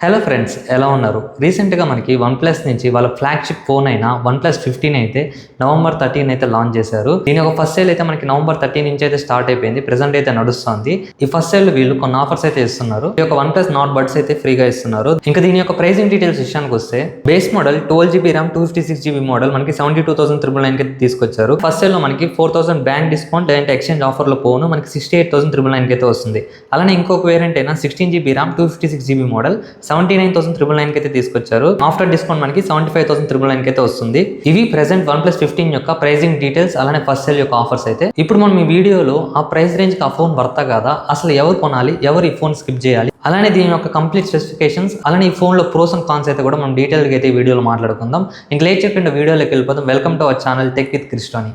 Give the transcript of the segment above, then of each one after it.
Hello friends, ఎలా ఉన్నారు? రీసెంట్గా మనకి వన్ప్లస్ నుంచి వాళ్ళ ఫ్లాగ్షిప్ ఫోన్ అయిన వన్ప్లస్ 15 అయితే నవంబర్ 13 అయితే లాంచ్ చేశారు. దీని ఒక ఫస్ట్ సేల్ అయితే మనకి నవంబర్ 13 నుంచి అయితే స్టార్ట్ అయిపోయింది. ప్రెసెంట్ అయితే నడుస్తుంది. ఈ ఫస్ట్ సేల్ వీళ్ళు కొన్ని ఆఫర్స్ అయితే ఇస్తున్నారు. ఈ యొక్క వన్ప్లస్ నాట్ బడ్స్ అయితే ఫ్రీగా ఇస్తున్నారు. ఇంకా దీని యొక్క ప్రైసింగ్ డీటెయిల్స్ విషయానికి వస్తే base model 12GB RAM 256GB model మనకి 72,999 అయితే తీసుకొచ్చారు. ఫస్ట్ సేల్ లో మనకి 4,000 బ్యాంక్ డిస్కౌంట్ లేదంటే ఎక్స్చేంజ్ ఆఫర్ లో పోను మనకి 68,999 అయితే వస్తుంది. అలానే ఇంకొక వేరియంట్ అయినా 16GB ర్యామ్ 256GB మోడల్ 79,999 అయితే తీసుకొచ్చారు. ఆఫ్టర్ డిస్కౌంట్ మనకి 75,999 అయితే వస్తుంది. ఇవి ప్రెసెంట్ వన్ప్లస్ 15 యొక్క ప్రైసింగ్ డీటెయిల్స్, అలానే ఫస్ట్ సేల్ యొక్క ఆఫర్స్ అయితే. ఇప్పుడు మనం ఈ వీడియోలో ఆ ప్రైస్ రేంజ్ కి ఆ ఫోన్ వర్తా కాదా, అసలు ఎవరు కొనాలి, ఎవరు ఈ ఫోన్ స్కిప్ చేయాలి, అలానే దీని యొక్క కంప్లీట్ స్పెసిఫికేషన్స్, అలానే ఈ ఫోన్ లో ప్రోస్ అండ్ కాన్స్ అయితే కూడా మనం డీటెయిల్ గా అయితే ఈ వీడియోలో మాట్లాడుకుందాం. ఇంక లేట్ చెప్పిన వీడియోలోకి వెళ్ళిపోతాం. Welcome to our channel tech with క్రిస్టోని.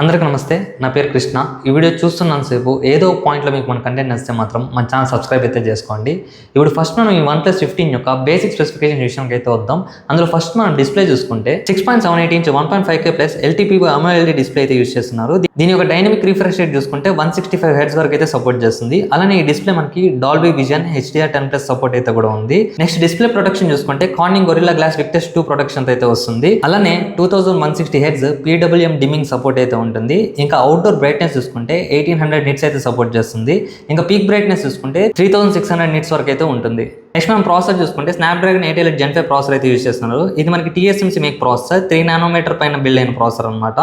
అందరికీ నమస్తే, నా పేరు కృష్ణ. ఈ వీడియో చూస్తున్నంతసేపు ఏదో ఒక పాయింట్లో మీకు మన కంటెంట్ నచ్చితే మాత్రం మన ఛానల్ సబ్స్క్రైబ్ అయితే చేసుకోండి. ఇప్పుడు ఫస్ట్ మనం ఈ వన్ప్లస్ 15 యొక్క బేసిక్ స్పెసిఫికేషన్ విషయానికి అయితే వద్దాం. అందులో ఫస్ట్ మనం డిస్ప్లే చూసుకుంటే 6.78 inch 1.5K plus LTPO AMOLED display అయితే యూస్ చేస్తున్నారు. దీని యొక్క డైనమిక్ రిఫ్రెష్ రేట్ చూసుకుంటే 165 Hz వరకు అయితే సపోర్ట్ చేస్తుంది. అలానే ఈ డిస్ప్లే మనకి డాల్బీ విజన్ HDR10+ సపోర్ట్ అయితే కూడా ఉంది. నెక్స్ట్ డిస్ప్లే ప్రొటెక్షన్ చూసుకుంటే Corning Gorilla Glass Victus 2 protection అయితే వస్తుంది. అలానే 2160 Hz PWM డిమ్మింగ్ సపోర్ట్ అయితే ఉంటుంది. ఇంకా అవుట్డోర్ బ్రైట్నెస్ చూసుకుంటే 1800 నిట్స్ అయితే సపోర్ట్ చేస్తుంది. ఇంకా పీక్ బ్రైట్నెస్ చూసుకుంటే 3600 నిట్స్ వరకు అయితే ఉంటుంది. నెక్స్ట్ మనం ప్రాసెసర్ చూసుకుంటే స్నాప్డ్రాగన్ 888 Gen 5 ప్రాసెసర్ అయితే యూస్ చేస్తున్నారు. ఇది మనకి TSMC మేక్ ప్రాసెసర్, 3 నానోమీటర్ పైన బిల్డ్ అయిన ప్రాసెసర్ అనమాట.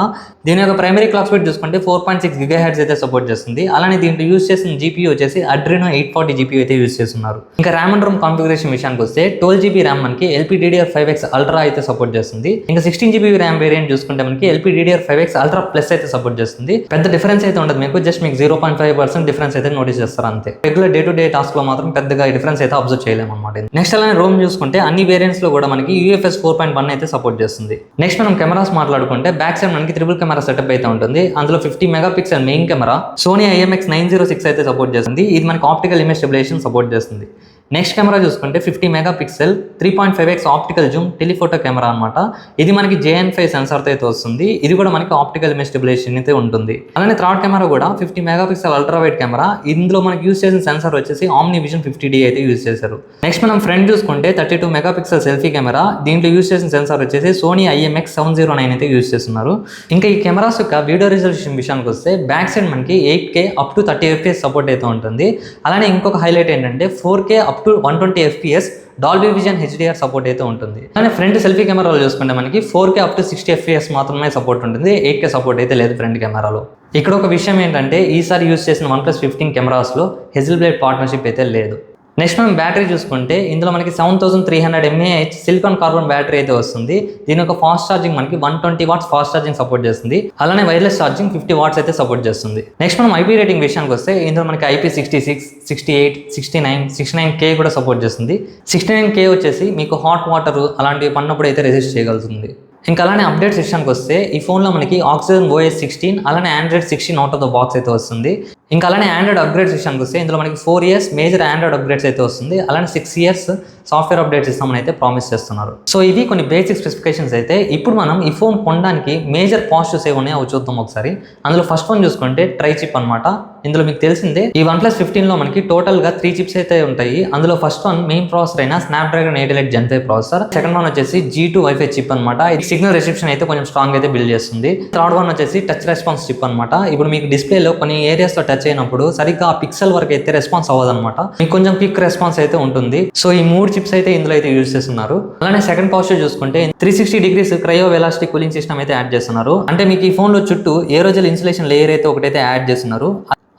దీని యొక్క ప్రైమరీ క్లాక్ స్పీడ్ చూసుకుంటే 4.6 GHz అయితే సపోర్ట్ చేస్తుంది. అలానే దీంట్లో యూస్ చేసిన GPU వచ్చేసి Adreno 840 GPU అయితే యూస్ చేస్తున్నారు. ఇంకా ర్యామ్ అండ్ రోమ్ కాన్ఫిగరేషన్ విషయానికి వస్తే 12GB ర్యామ్ మనకి LPDDR5X అల్ట్రా అయితే సపోర్ట్ చేస్తుంది. ఇంకా 16GB ర్యామ్ వేరియంట్ చూసుకుంటే మనకి LPDDR5X అల్ట్రా ప్లస్ అయితే సపోర్ట్ చేస్తుంది. పెద్ద డిఫరెన్స్ అయితే ఉండదు, మీకు జస్ట్ మీకు 0.5% డిఫరెన్స్ అయితే నోటీస్ చేస్తారు అంతే. Regular day to day task లో మాత్రం పెద్దగా డిఫరెన్స్ అయితే అబ్జర్వ్ చేయలేము అనమాట. నెక్స్ట్ అలానే రోమ్ చూసుకుంటే అన్ని వేరియంట్స్ లో కూడా మనకి UFS 4.1 అయితే సపోర్ట్ చేస్తుంది. నెక్స్ట్ మనం కెమెరాస్ మాట్లాడుకుంటే బ్యాక్ సైడ్ మనకి ట్రిపుల్ కెమెరా సెటప్ అయితే ఉంటుంది. అందులో 50 megapixel main camera, Sony IMX906 అయితే సపోర్ట్ చేస్తుంది. ఇది మనకి ఆప్టికల్ ఇమేజ్ స్టెబిలైజేషన్ సపోర్ట్ చేస్తుంది. నెక్స్ట్ కెమెరా చూసుకుంటే 50 megapixel 3.5x optical Zoom telephoto camera అనమాట. ఇది మనకి JN5 సెన్సార్ అయితే వస్తుంది. ఇది కూడా మనకి ఆప్టికల్ ఇమేజ్ స్టెబిలైజేషన్ అయితే ఉంటుంది. అలానే థర్డ్ కెమెరా కూడా 50 మెగాపిక్సెల్ అల్ట్రా వైడ్ కెమెరా. ఇందులో మనకి యూస్ చేసిన సెన్సార్ వచ్చేసి OmniVision 50D అయితే యూస్ చేశారు. నెక్స్ట్ మనం ఫ్రంట్ చూసుకుంటే 32 మెగాపిక్సెల్ సెల్ఫీ కెమెరా. దీంట్లో యూస్ చేసిన సెన్సార్ వచ్చేసి Sony IMX709 అయితే యూస్ చేస్తున్నారు. ఇంకా ఈ కెమెరాస్ యొక్క వీడియో రిజల్యూషన్ విషయానికి వస్తే బ్యాక్ సైడ్ మనకి 8K up to 30 FPS support అయితే ఉంటుంది. అలానే ఇంకొక హైలైట్ ఏంటంటే 4K up to 120 FPS Dolby vision HDR support అయితే ఉంటుంది. అలానే ఫ్రంట్ సెల్ఫీ కెమెరాలో చూసుకుంటే మనకి 4K up to 60 FPS మాత్రమే సపోర్ట్ ఉంటుంది. 8K సపోర్ట్ అయితే లేదు ఫ్రంట్ కెమెరాలో. ఇక్కడ ఒక విషయం ఏంటంటే ఈసారి యూస్ చేసిన వన్ప్లస్ 15 కెమెరాస్లో హెజిల్బ్లేడ్ పార్ట్నర్షిప్ అయితే లేదు. నెక్స్ట్ మనం బ్యాటరీ చూసుకుంటే ఇందులో మనకి 7300 mAh సిలికాన్ కార్బన్ బ్యాటరీ అయితే వస్తుంది. దీని యొక్క ఫాస్ట్ ఛార్జింగ్ మనకి 120 వాట్స్ ఫాస్ట్ ఛార్జింగ్ సపోర్ట్ చేస్తుంది. అలానే వైర్లెస్ ఛార్జింగ్ 50 వాట్స్ అయితే సపోర్ట్ చేస్తుంది. నెక్స్ట్ మనం IP రేటింగ్ విషయానికి వస్తే ఇందులో మనకి IP66, 68, 69, 69K కూడా సపోర్ట్ చేస్తుంది. 69K వచ్చేసి మీకు హాట్ వాటర్ అలాంటివి పడినప్పుడు అయితే రెసిస్ట్ చేయగలుగుతుంది. ఇంకా అలానే అప్డేట్స్ విషయానికి వస్తే ఈ ఫోన్లో మనకి Oxygen OS 16 అలానే Android 16 out of the box అయితే వస్తుంది. ఇంకా అలానే ఆండ్రాయిడ్ అప్గ్రేడ్స్ విషయానికి వస్తే ఇందులో మనకి 4 years మేజర్ ఆండ్రాయిడ్ అప్గ్రేడ్స్ అయితే వస్తుంది. అలానే 6 years సాఫ్ట్వేర్ అప్డేట్స్ ఇస్తామని అయితే ప్రామిస్ చేస్తున్నారు. సో ఇవి కొన్ని బేసిక్ స్పెసిఫికేషన్స్ అయితే. ఇప్పుడు మనం ఈ ఫోన్ కొనడానికి మేజర్ పాజిటివ్స్ ఏ ఉన్నాయో అవి చూద్దాం ఒకసారి. అందులో ఫస్ట్ వన్ చూసుకుంటే ట్రై చిప్ అనమాట. ఇందులో మీకు తెలిసిందే ఈ వన్ప్లస్ 15లో మనకి టోటల్ గా 3 చిప్స్ అయితే ఉంటాయి. అందులో ఫస్ట్ వన్ మెయిన్ ప్రాసెసర్ అయిన Snapdragon 888 Gen 5 processor. Second one వచ్చేసి G2 వైఫై చిప్ అనమాట. ఇది సిగ్నల్ రిసెప్షన్ అయితే కొంచెం స్ట్రాంగ్ అయితే బిల్డ్ చేస్తుంది. థర్డ్ వన్ వచ్చేసి టచ్ రెస్పాన్స్ చిప్ అనమాట. ఇప్పుడు మీకు డిస్ప్లేలో కొన్ని ఏరియాస్ లో టచ్ అయినప్పుడు సరిగ్గా ఆ పిక్సెల్ వరకు అయితే రెస్పాన్స్ అవ్వదు అనమాట. మీకు కొంచెం క్విక్ రెస్పాన్స్ అయితే ఉంటుంది. సో ఈ 3 చిప్స్ అయితే ఇందులో అయితే యూజ్ చేస్తున్నారు. అలానే సెకండ్ పాజిటివ్ చూసుకుంటే 360 degrees cryo velocity cooling system అయితే యాడ్ చేస్తున్నారు. అంటే మీకు ఈ ఫోన్ లో చుట్టూ ఏరోజెల్ ఇన్సులేషన్ లేయర్ అయితే ఒకటైతే యాడ్ చేస్తున్నారు.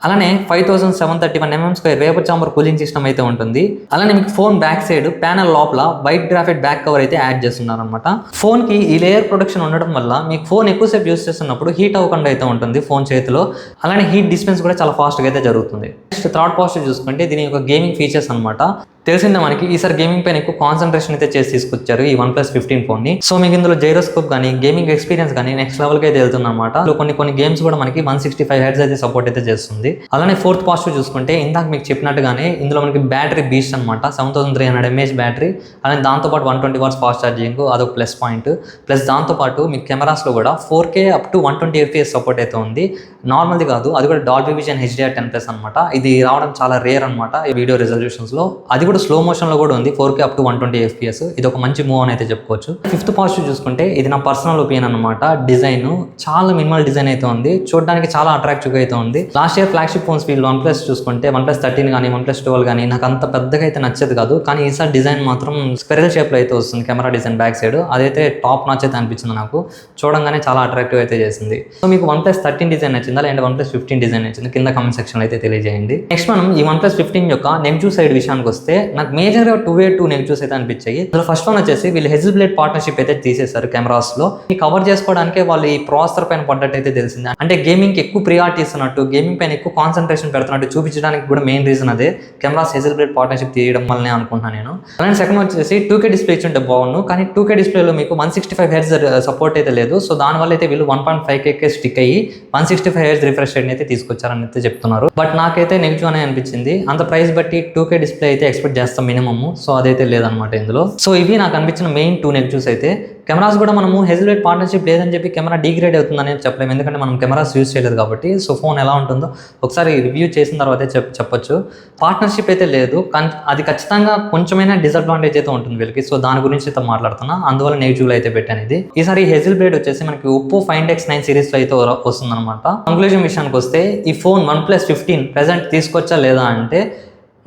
అలానే 5731 mm² vapour chamber cooling system అయితే ఉంటుంది. అలానే మీకు ఫోన్ బ్యాక్ సైడ్ ప్యానల్ లోపల వైట్ గ్రాఫైట్ బ్యాక్ కవర్ అయితే యాడ్ చేస్తున్నారు అనమాట. ఫోన్ కి ఈ లేయర్ ప్రొటెక్షన్ ఉండడం వల్ల మీకు ఫోన్ ఎక్కువసేపు యూస్ చేస్తున్నప్పుడు హీట్ అవ్వకుండా అయితే ఉంటుంది ఫోన్ చేతిలో. అలానే హీట్ డిస్పెన్స్ కూడా చాలా ఫాస్ట్గా అయితే జరుగుతుంది. నెక్స్ట్ థర్డ్ పాజిటివ్ చూసుకుంటే దీని యొక్క గేమింగ్ ఫీచర్స్ అనమాట. తెలిసిందే మనకి ఈసారి గేమింగ్ పైన ఎక్కువ కాన్సన్ట్రేషన్ అయితే చేసి తీసుకొచ్చారు ఈ OnePlus 15 ఫోన్ ని. సో మీకు ఇందులో జైరోస్కోప్ కానీ గేమింగ్ ఎక్స్పీరియన్స్ కానీ నెక్స్ట్ లెవెల్ కి అయితే వెళ్తుంది అనమాట. కొన్ని గేమ్స్ కూడా మనకి 165 హెర్ట్జ్ అయితే సపోర్ట్ అయితే చేస్తుంది. అలానే ఫోర్త్ పాజిటివ్ చూసుకుంటే ఇందాక మీకు చెప్పినట్టుగానే ఇందులో మనకి బ్యాటరీ బీస్ట్ అనమాట, 7300 mAh బ్యాటరీ. అలానే దాంతోపాటు 120 వాట్స్ ఫాస్ట్ ఛార్జింగ్, అదొక ప్లస్ పాయింట్. ప్లస్ దాంతోపాటు మీకు కెమెరాస్ లో కూడా 4K up to 120 FPS support అయితే ఉంది. నార్మల్ది కాదు, అది కూడా డాల్బీ విజన్ HDR10+ అనమాట. ఇది రావడం చాలా రేర్ అనమాట ఈ వీడియో రిజల్యూషన్స్ లో. అది కూడా స్లో మోషన్ లో కూడా ఉంది, 4K అప్ టు 120 FPS. ఇది ఒక మంచి మూవ్ అని అయితే చెప్పుకోవచ్చు. ఫిఫ్త్ పాజిటివ్ చూసుకుంటే ఇది నా పర్సనల్ ఒపీనియన్ అనమాట. డిజైన్ చాలా మినిమల్ డిజైన్ అయితే ఉంది, చూడడానికి చాలా అట్రాక్టివ్ గా అయితే ఉంది. లాస్ట్ ఇయర్ ఫ్లాగ్షిప్ ఫోన్స్ వీళ్ళు OnePlus చూసుకుంటే OnePlus 13 కానీ OnePlus 12 కానీ నాకు అంత పెద్దగా అయితే నచ్చేది కాదు. కానీ ఈసారి డిజైన్ మాత్రం స్పెరల్ షేప్ లో అయితే వస్తుంది, కెమెరా డిజైన్ బ్యాక్ సైడ్. అదైతే టాప్ నాచ్ అయితే అనిపించింది నాకు, చూడంగానే చాలా అట్రాక్టివ్ అయితే చేసింది. సో మీకు OnePlus 13 డిజైన్ నచ్చిందా లేదంటే OnePlus 15 డిజైన్ నచ్చింది కింద కామెంట్ సెక్షన్ లో అయితే తెలియజేయండి. నెక్స్ట్ మనం ఈ OnePlus 15 యొక్క నెగిటివ్ సైడ్ విషయానికి వస్తే నాకు మేజర్ గా 2 నెగిటివ్స్ అయితే అనిపించాయి. అందులో ఫస్ట్ వన్ వచ్చేసి వీళ్ళు హెజిల్బ్లేడ్ పార్ట్నర్షిప్ అయితే తీసేశారు కెమెరాస్ లో. ఈ కవర్ చేసుకోవడానికి వాళ్ళు ఈ ప్రాసెసర్ పైన పడ్డట్టు అయితే తెలిసింది. అంటే గేమింగ్ కి ఎక్కువ ప్రియారిటీ ఇస్తున్నట్టు, గేమింగ్ పైన ఎక్కువ కాన్సన్ట్రేషన్ పెడుతున్నట్టు చూపించడానికి కూడా మెయిన్ రీజన్ అదే, కెమెరాస్ హెజిల్బ్లేడ్ పార్ట్నర్షిప్ తీయడం వల్లనే అనుకుంటున్నాను నేను. అలానే సెకండ్ వచ్చేసి 2K డిస్ప్లే ఇచ్చి ఉంటే బాగుండు, కానీ 2K డిస్ప్లేలో మీకు 165 హెర్ట్జ్ సపోర్ట్ అయితే లేదు. సో దానివల్ల అయితే వీళ్ళు 1.5K స్టిక్ అయ్యి 165 హెర్ట్జ్ రిఫ్రెష్ రేట్ అయితే తీసుకొచ్చారని అయితే చెప్తున్నారు. బట్ నాకైతే నెగిటివ్ అనే అనిపించింది. అంత ప్రైస్ బట్టి 2K డిస్ప్లే అయితే ఎక్స్పెక్ట్ చేస్తాం మినిమమ్, సో అదైతే లేదనమాట ఇందులో. సో ఇవి నాకు అనిపించిన మెయిన్ 2 నెగిటివ్స్ అయితే. కెమెరాస్ కూడా మనము హెజిల్బ్లేడ్ పార్ట్నర్షిప్ లేదని చెప్పి కెమెరా డిగ్రేడ్ అవుతుందని చెప్పలేము, ఎందుకంటే మనం కెమెరాస్ యూజ్ చేయలేదు కాబట్టి. సో ఫోన్ ఎలా ఉంటుందో ఒకసారి రివ్యూ చేసిన తర్వాతే చెప్పొచ్చు. పార్ట్నర్షిప్ అయితే లేదు, కానీ అది ఖచ్చితంగా కొంచెమైనా డిసడ్వాంటేజ్ అయితే ఉంటుంది వీళ్ళకి. సో దాని గురించి అయితే మాట్లాడుతున్నా, అందువల్ల నెగిటివ్లో అయితే పెట్టాను ఇది. ఈసారి హెజిల్బ్లేడ్ వచ్చేసి మనకి ఒప్పో Find X9 సిరీస్లో అయితే వస్తుంది అనమాట. కంక్లూజన్ విషయానికి వస్తే ఈ ఫోన్ OnePlus 15 ప్రెజెంట్ తీసుకొచ్చా లేదా అంటే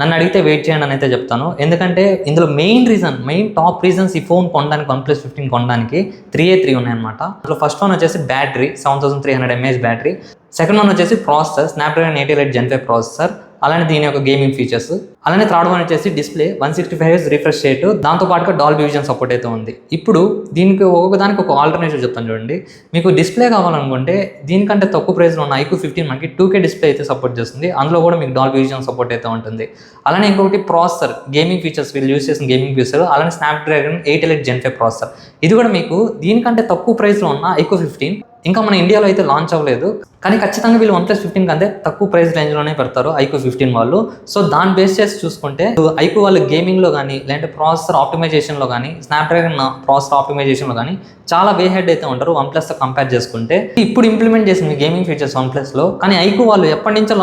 నన్ను అడిగితే వెయిట్ చేయండి అని అయితే చెప్తాను. ఎందుకంటే ఇందులో మెయిన్ టాప్ రీజన్స్ ఈ ఫోన్ కొనడానికి OnePlus 15 కొనడానికి 3 ఉన్నాయన్నమాట. అందులో ఫస్ట్ వన్ వచ్చేసి battery, 7300 mAh battery. Second one వచ్చేసి ప్రాసెసర్, Snapdragon 888 Gen 5 ప్రాసెసర్. అలానే దీని యొక్క గేమింగ్ ఫీచర్స్. అలానే థర్డ్ వన్ వచ్చేసి డిస్ప్లే 165 హెర్ట్జ్ రిఫ్రెష్ రేట్, దాంతో పాటుగా డాల్బీ విజన్ సపోర్ట్ అయితే ఉంది. ఇప్పుడు దీనికి ఒక్కొక్కదానికి ఒక ఆల్టర్నేటివ్ చెప్తాను చూడండి. మీకు డిస్ప్లే కావాలనుకుంటే దీనికంటే తక్కువ ప్రైస్లో ఉన్న iQOO 15 మనకి 2K డిస్ప్లే అయితే సపోర్ట్ చేస్తుంది. అందులో కూడా మీకు డాల్బీ విజన్ సపోర్ట్ అయితే ఉంటుంది. అలానే ఇంకొకటి ప్రాసెసర్, గేమింగ్ ఫీచర్స్ వీళ్ళు యూస్ చేసిన గేమింగ్ ఫీచర్. అలానే Snapdragon 888 Gen 5 ప్రాసెసర్. ఇది కూడా మీకు దీనికంటే తక్కువ ప్రైస్లో ఉన్న iQOO 15 ఇంకా మన ఇండియాలో అయితే లాంచ్ అవ్వలేదు, కానీ ఖచ్చితంగా వీళ్ళు OnePlus 15 కంటే తక్కువ ప్రైస్ రేంజ్లోనే పెడతారు iQOO 15 వాళ్ళు. సో దాన్ని బేస్ చేసి చూసుకుంటే iQOO వాళ్ళు గేమింగ్లో కానీ లేదంటే ప్రాసెసర్ ఆప్టిమైజేషన్లో కానీ Snapdragon ప్రాసెసర్ ఆప్టిమైజేషన్లో కానీ చాలా వే హెడ్ అయితే ఉంటారు OnePlusతో కంపేర్ చేసుకుంటే. ఇప్పుడు ఇంప్లిమెంట్ చేసింది గేమింగ్ ఫీచర్స్ OnePlusలో, కానీ iQOO వాళ్ళు ఎప్పటి నుంచో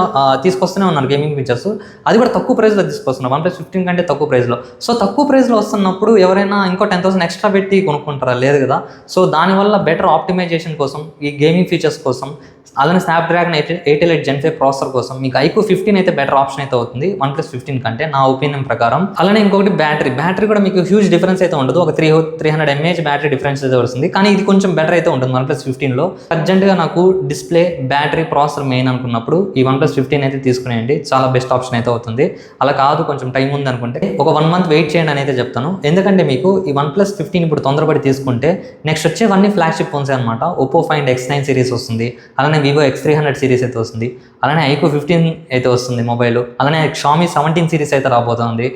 తీసుకొస్తూనే ఉన్నారు గేమింగ్ ఫీచర్స్. అది కూడా తక్కువ ప్రైస్లో తీసుకొస్తున్నారు, OnePlus 15 కంటే తక్కువ ప్రైస్లో. సో తక్కువ ప్రైస్లో వస్తున్నప్పుడు ఎవరైనా ఇంకో 10,000 ఎక్స్ట్రా పెట్టి కొనుక్కుంటారా? లేదు కదా. సో దానివల్ల బెటర్ ఆప్టిమైజేషన్ కోసం, ఈ గేమింగ్ ఫీచర్స్ కోసం, అలానే Snapdragon 888 Gen 5 ప్రాసెసర్ కోసం మీకు iQOO 15 అయితే బెటర్ ఆప్షన్ అయితే అవుతుంది OnePlus 15 కంటే, నా ఒపీనియన్ ప్రకారం. అలానే ఇంకొకటి బ్యాటరీ కూడా మీకు హ్యూజ్ డిఫరెన్స్ అయితే ఉండదు, ఒక 300 mAh బ్యాటరీ డిఫరెన్స్ అయితే వస్తుంది. కానీ ఇది కొంచెం బెటర్ అయితే ఉంటుంది OnePlus 15లో. అర్జెంట్గా నాకు డిస్ప్లే, బ్యాటరీ, ప్రాసెసర్ మెయిన్ అనుకున్నప్పుడు ఈ OnePlus 15 అయితే తీసుకునేయండి, చాలా బెస్ట్ ఆప్షన్ అయితే అవుతుంది. అలా కాదు కొంచెం టైం ఉంది అనుకుంటే ఒక 1 month వెయిట్ చేయండి అని అయితే చెప్తాను. ఎందుకంటే మీకు ఈ OnePlus 15 ఇప్పుడు తొందరపడి తీసుకుంటే నెక్స్ట్ వచ్చేవన్నీ ఫ్లాగ్షిప్ ఫోన్స్ అనమాట. ఒప్పో Find X9 సిరీస్ వస్తుంది, అలానే Vivo X300 సిరీస్ అయితే వస్తుంది, అలానే iQOO 15 అయితే వస్తుంది మొబైల్, అలానే Xiaomi 17 సిరీస్ అయితే రాబోతుంది,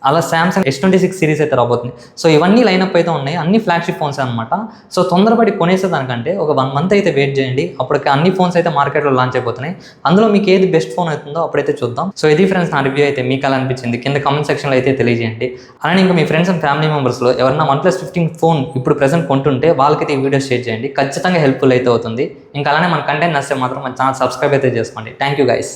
అలా Samsung S26 సిరీస్ అయితే రాబోతుంది. సో ఇవన్నీ లైనప్ అయితే ఉన్నాయి, అన్ని ఫ్లాగ్షిప్ ఫోన్స్ అనమాట. సో తొందరపడి కొనేసేదానికంటే ఒక 1 month అయితే వెయిట్ చేయండి, అప్పటికి అన్ని ఫోన్స్ అయితే మార్కెట్లో లాంచ్ అయిపోతున్నాయి. అందులో మీకు ఏది బెస్ట్ ఫోన్ అవుతుందో అప్పుడైతే చూద్దాం. సో ఇది ఫ్రెండ్స్ నా రివ్యూ అయితే. మీకు ఎలా అనిపించింది కింద కామెంట్ సెక్షన్లో అయితే తెలియజేయండి. అలానే ఇంకా మీ ఫ్రెండ్స్ అండ్ ఫ్యామిలీ మెంబర్స్లో ఎవరైనా OnePlus 15 ఫోన్ ఇప్పుడు ప్రెసెంట్ కొంటుంటే వాళ్ళకైతే ఈ వీడియో షేర్ చేయండి, ఖచ్చితంగా హెల్ప్ఫుల్ అయితే అవుతుంది. ఇంకా అలానే మన కంటెంట్ నచ్చితే మాత్రం మన ఛానల్ సబ్స్క్రైబ్ అయితే చేసుకోండి. Thank you guys.